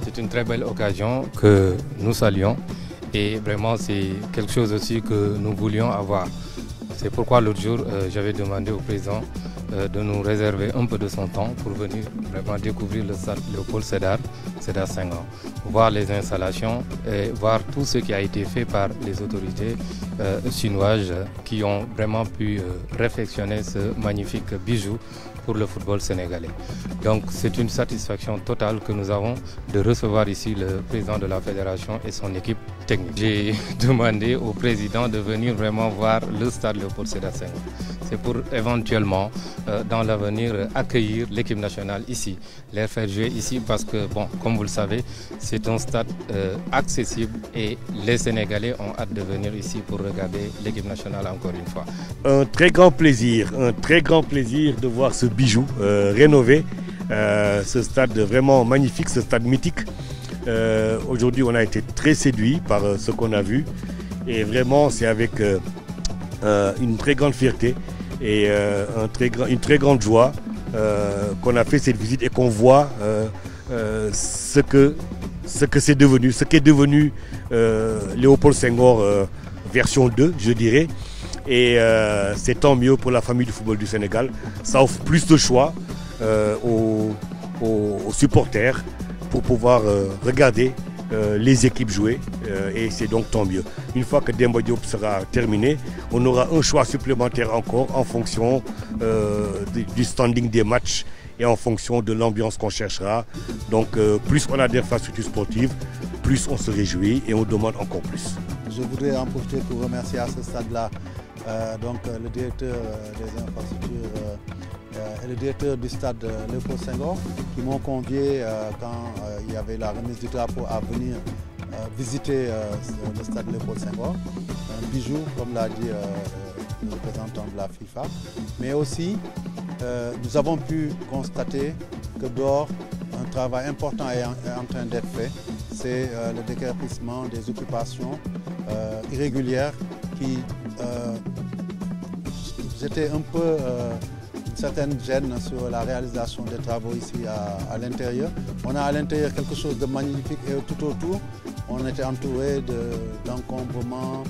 C'est une très belle occasion que nous saluons et vraiment c'est quelque chose aussi que nous voulions avoir. C'est pourquoi l'autre jour j'avais demandé au président de nous réserver un peu de son temps pour venir vraiment découvrir le stade Léopold Sédar Senghor, voir les installations et voir tout ce qui a été fait par les autorités chinoises qui ont vraiment pu réfectionner ce magnifique bijou pour le football sénégalais. Donc c'est une satisfaction totale que nous avons de recevoir ici le président de la fédération et son équipe technique. J'ai demandé au président de venir vraiment voir le stade Léopold Sédar Senghor. C'est pour éventuellement dans l'avenir accueillir l'équipe nationale ici, les faire jouer ici parce que, bon, comme vous le savez, c'est un stade accessible et les Sénégalais ont hâte de venir ici pour regarder l'équipe nationale encore une fois. Un très grand plaisir de voir ce bijou rénové, ce stade vraiment magnifique, ce stade mythique. Aujourd'hui, on a été très séduits par ce qu'on a vu et vraiment, c'est avec une très grande fierté et une très grande joie qu'on a fait cette visite et qu'on voit ce qu'est devenu Léopold Senghor version 2, je dirais. Et c'est tant mieux pour la famille du football du Sénégal. Ça offre plus de choix aux supporters pour pouvoir regarder les équipes jouer et c'est donc tant mieux. Une fois que Demba Diop sera terminé, on aura un choix supplémentaire encore en fonction du standing des matchs et en fonction de l'ambiance qu'on cherchera. Donc plus on a d'infrastructures sportives, plus on se réjouit et on demande encore plus. Je voudrais en profiter pour remercier à ce stade-là le directeur des infrastructures et le directeur du stade Léopold Senghor qui m'ont convié quand il y avait la remise du drapeau à venir visiter le stade Léopold Senghor. Un bijou, comme l'a dit le représentant de la FIFA. Mais aussi, nous avons pu constater que dehors, un travail important est en train d'être fait. C'est le déguerpissement des occupations irrégulières qui étaient un peu une certaine gêne sur la réalisation des travaux ici à l'intérieur. On a à l'intérieur quelque chose de magnifique et tout autour, on était entouré d'encombrements,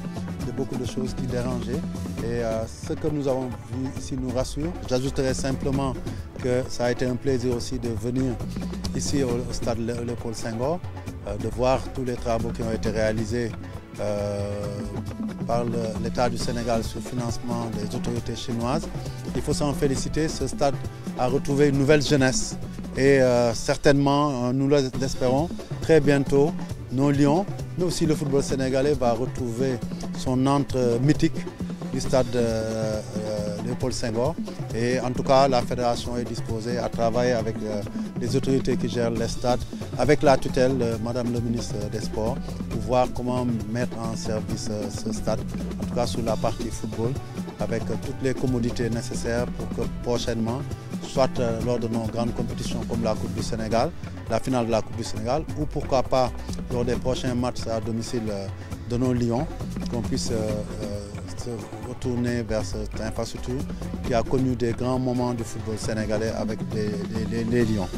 de beaucoup de choses qui dérangeaient. Et ce que nous avons vu ici nous rassure. J'ajouterai simplement que ça a été un plaisir aussi de venir ici au stade Léopold Senghor, de voir tous les travaux qui ont été réalisés par l'État du Sénégal sur le financement des autorités chinoises. Il faut s'en féliciter, ce stade a retrouvé une nouvelle jeunesse et certainement, nous l'espérons, très bientôt, nos Lions, mais aussi le football sénégalais va retrouver son entre mythique du stade Léopold Senghor. Et en tout cas, la fédération est disposée à travailler avec les autorités qui gèrent les stades, avec la tutelle de Madame le ministre des Sports, pour voir comment mettre en service ce stade, en tout cas sur la partie football, avec toutes les commodités nécessaires pour que prochainement, soit lors de nos grandes compétitions comme la Coupe du Sénégal, la finale de la Coupe du Sénégal, ou pourquoi pas lors des prochains matchs à domicile de nos Lions, qu'on puisse se retourner vers cette infrastructure qui a connu des grands moments du football sénégalais avec les Lions.